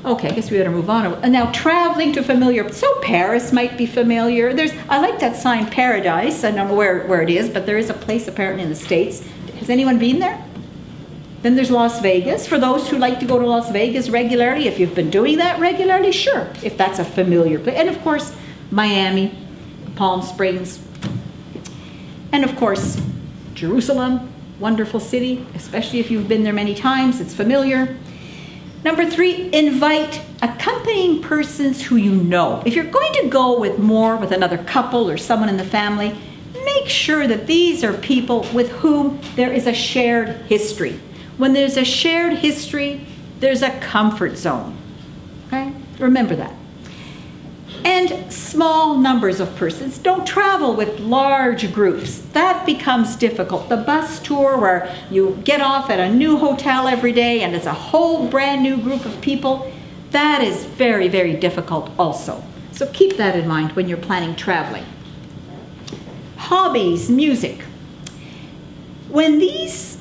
Okay, I guess we better move on. And now traveling to familiar, so Paris might be familiar. I like that sign, Paradise. I don't know where it is, but there is a place apparently in the States. Has anyone been there? Then there's Las Vegas. For those who like to go to Las Vegas regularly, if you've been doing that regularly, sure, if that's a familiar place. And of course, Miami, Palm Springs. And of course, Jerusalem, wonderful city, especially if you've been there many times, it's familiar. Number 3, invite accompanying persons who you know. If you're going to go with another couple or someone in the family, make sure that these are people with whom there is a shared history. When there's a shared history, there's a comfort zone. Okay? Remember that. And small numbers of persons. Don't travel with large groups. That becomes difficult. The bus tour where you get off at a new hotel every day and it's a whole brand new group of people, that is very, very difficult also. So keep that in mind when you're planning traveling. Hobbies, music. When these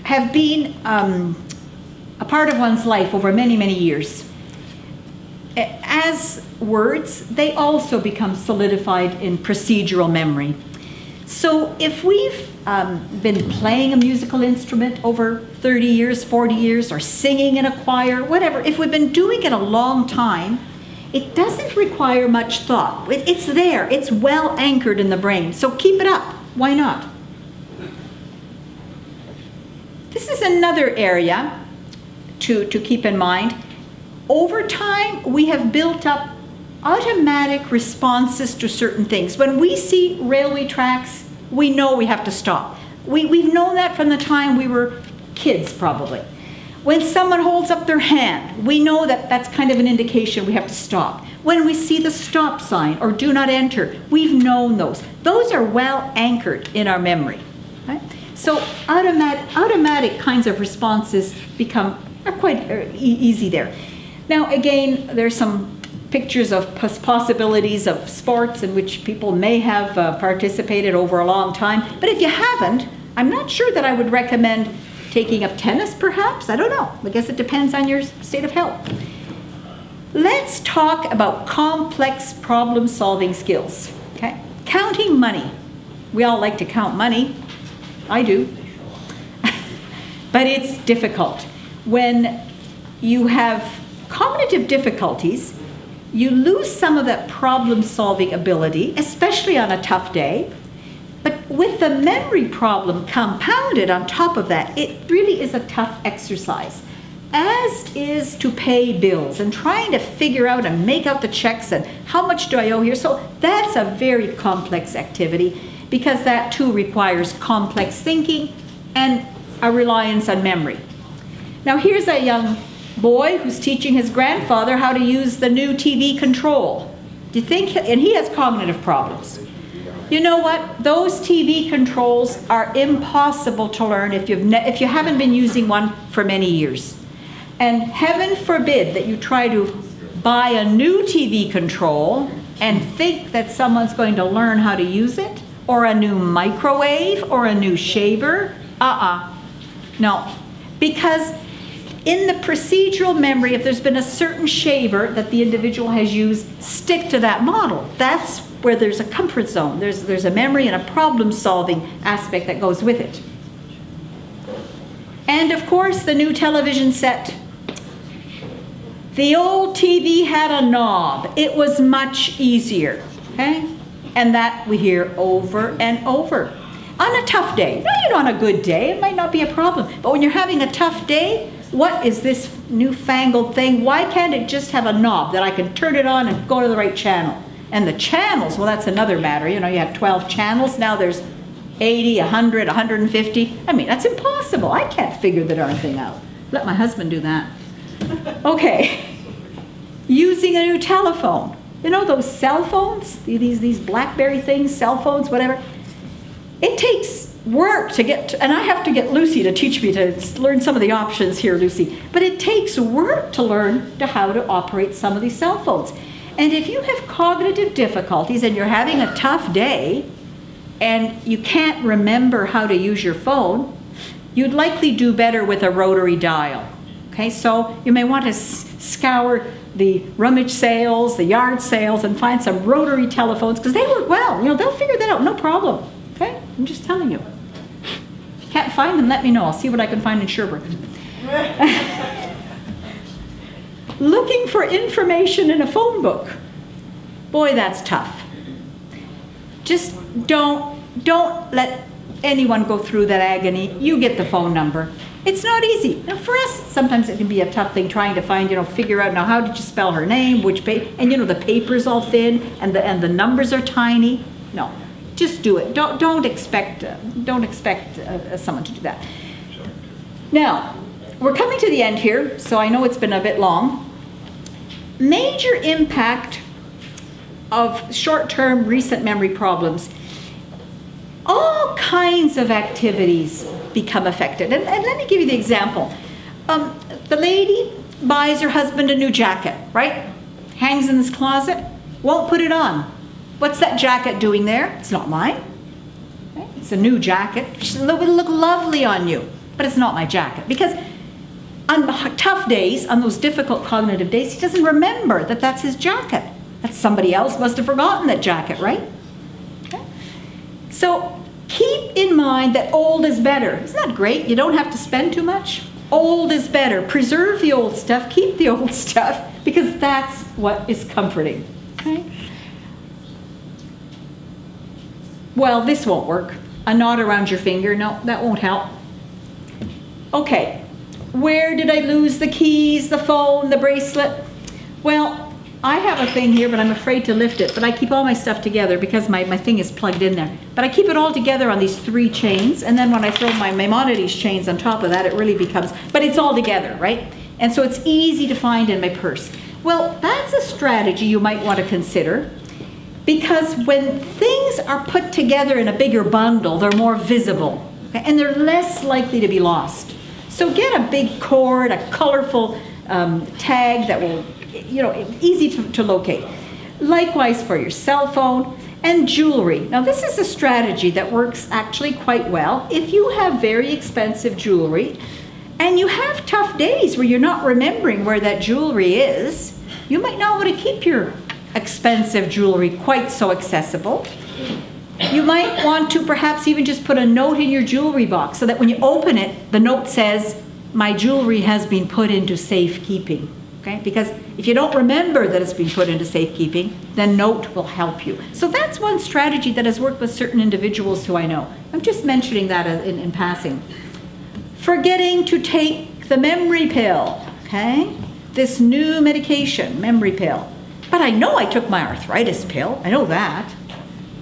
have been a part of one's life over many, many years, as words, they also become solidified in procedural memory. So if we've been playing a musical instrument over 30 years, 40 years, or singing in a choir, whatever, if we've been doing it a long time, it doesn't require much thought. It's there, it's well anchored in the brain, so keep it up. Why not? This is another area to keep in mind. Over time, we have built up automatic responses to certain things. When we see railway tracks, we know we have to stop. We've known that from the time we were kids, probably. When someone holds up their hand, we know that that's kind of an indication we have to stop. When we see the stop sign or do not enter, we've known those. Those are well anchored in our memory. Right? So automatic kinds of responses are quite easy there. Now again, there's some pictures of possibilities of sports in which people may have participated over a long time. But if you haven't, I'm not sure that I would recommend taking up tennis, perhaps. I don't know. I guess it depends on your state of health. Let's talk about complex problem-solving skills. Okay? Counting money. We all like to count money. I do. But it's difficult. When you have cognitive difficulties, you lose some of that problem-solving ability, especially on a tough day. But with the memory problem compounded on top of that, it really is a tough exercise, as is to pay bills and trying to figure out and make out the checks and how much do I owe here. So that's a very complex activity because that too requires complex thinking and a reliance on memory. Now here's a young boy who's teaching his grandfather how to use the new TV control. Do you think, and he has cognitive problems. You know what? Those TV controls are impossible to learn if you haven't been using one for many years. And heaven forbid that you try to buy a new TV control and think that someone's going to learn how to use it, or a new microwave, or a new shaver. No. Because in the procedural memory, if there's been a certain shaver that the individual has used, stick to that model. That's where there's a comfort zone. There's a memory and a problem-solving aspect that goes with it. And of course, the new television set. The old TV had a knob. It was much easier, okay? And that we hear over and over. On a tough day, not on a good day, it might not be a problem, but when you're having a tough day, what is this newfangled thing? Why can't it just have a knob that I can turn it on and go to the right channel? And the channels, well, that's another matter. You know, you have 12 channels. Now there's 80, 100, 150. I mean, that's impossible. I can't figure the darn thing out. Let my husband do that. Okay. Using a new telephone. You know those cell phones? These BlackBerry things, cell phones, whatever. It takes work to get to, and I have to get Lucy to teach me to learn some of the options here, Lucy. But it takes work to learn how to operate some of these cell phones. And if you have cognitive difficulties and you're having a tough day and you can't remember how to use your phone, you'd likely do better with a rotary dial. Okay, so you may want to scour the rummage sales, the yard sales, and find some rotary telephones, because they work well. You know, they'll figure that out, no problem. Okay, I'm just telling you. If you can't find them, let me know. I'll see what I can find in Sherbrooke. Looking for information in a phone book. Boy, that's tough. Just don't let anyone go through that agony. You get the phone number. It's not easy. Now, for us, sometimes it can be a tough thing trying to find, figure out, now how did you spell her name, which page, and the paper's all thin, and the numbers are tiny. No, just do it. Don't expect someone to do that. Now, we're coming to the end here, so I know it's been a bit long. Major impact of short-term recent memory problems. All kinds of activities become affected. And let me give you the example. The lady buys her husband a new jacket, right? Hangs in his closet, won't put it on. What's that jacket doing there? It's not mine. Okay? It's a new jacket. It will look lovely on you, but it's not my jacket. Because on tough days, on those difficult cognitive days, he doesn't remember that that's his jacket. That somebody else must have forgotten that jacket, right? Okay? So keep in mind that old is better. Isn't that great? You don't have to spend too much. Old is better. Preserve the old stuff. Keep the old stuff, because that's what is comforting. Okay? Well, this won't work. A knot around your finger. No, that won't help. Okay. Where did I lose the keys, the phone, the bracelet? Well, I have a thing here, but I'm afraid to lift it. But I keep all my stuff together because my thing is plugged in there. But I keep it all together on these 3 chains. And then when I throw my Maimonides chains on top of that, it really becomes, but it's all together, right? And so it's easy to find in my purse. Well, that's a strategy you might want to consider, because when things are put together in a bigger bundle, they're more visible, okay? And they're less likely to be lost. So get a big cord, a colorful tag that will, easy to locate. Likewise for your cell phone and jewelry. Now, this is a strategy that works actually quite well. If you have very expensive jewelry and you have tough days where you're not remembering where that jewelry is, you might not want to keep your expensive jewelry quite so accessible. You might want to perhaps even just put a note in your jewelry box so that when you open it, the note says, "My jewelry has been put into safekeeping." Okay? Because if you don't remember that it's been put into safekeeping, the note will help you. So that's one strategy that has worked with certain individuals who I know. I'm just mentioning that in passing. Forgetting to take the memory pill. Okay? This new medication, memory pill. But I know I took my arthritis pill. I know that.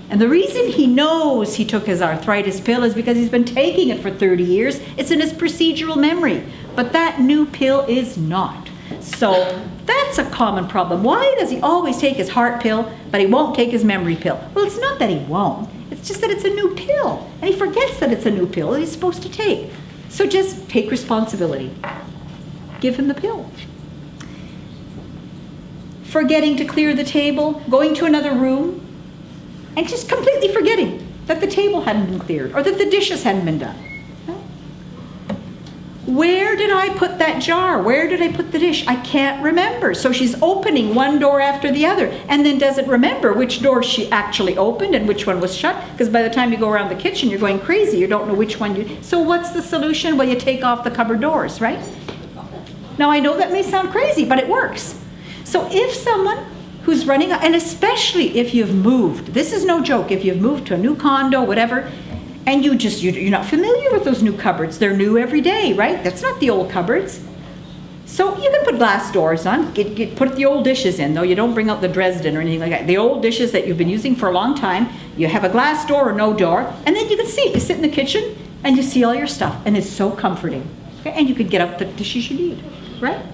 And the reason he knows he took his arthritis pill is because he's been taking it for 30 years. It's in his procedural memory. But that new pill is not. So that's a common problem. Why does he always take his heart pill, but he won't take his memory pill? Well, it's not that he won't. It's just that it's a new pill. And he forgets that it's a new pill that he's supposed to take. So just take responsibility. Give him the pill. Forgetting to clear the table, going to another room, and just completely forgetting that the table hadn't been cleared or that the dishes hadn't been done. Where did I put that jar? Where did I put the dish? I can't remember. So she's opening one door after the other and then doesn't remember which door she actually opened and which one was shut, because by the time you go around the kitchen, you're going crazy. You don't know which one you... So what's the solution? Well, you take off the cupboard doors, right? Now, I know that may sound crazy, but it works. So if someone who's running, and especially if you've moved, this is no joke, if you've moved to a new condo, whatever, and you're not familiar with those new cupboards. They're new every day, right? That's not the old cupboards. So you can put glass doors on, put the old dishes in, though you don't bring out the Dresden or anything like that. The old dishes that you've been using for a long time, you have a glass door or no door, and then you can see, you sit in the kitchen and you see all your stuff, and it's so comforting. Okay? And you can get out the dishes you need, right?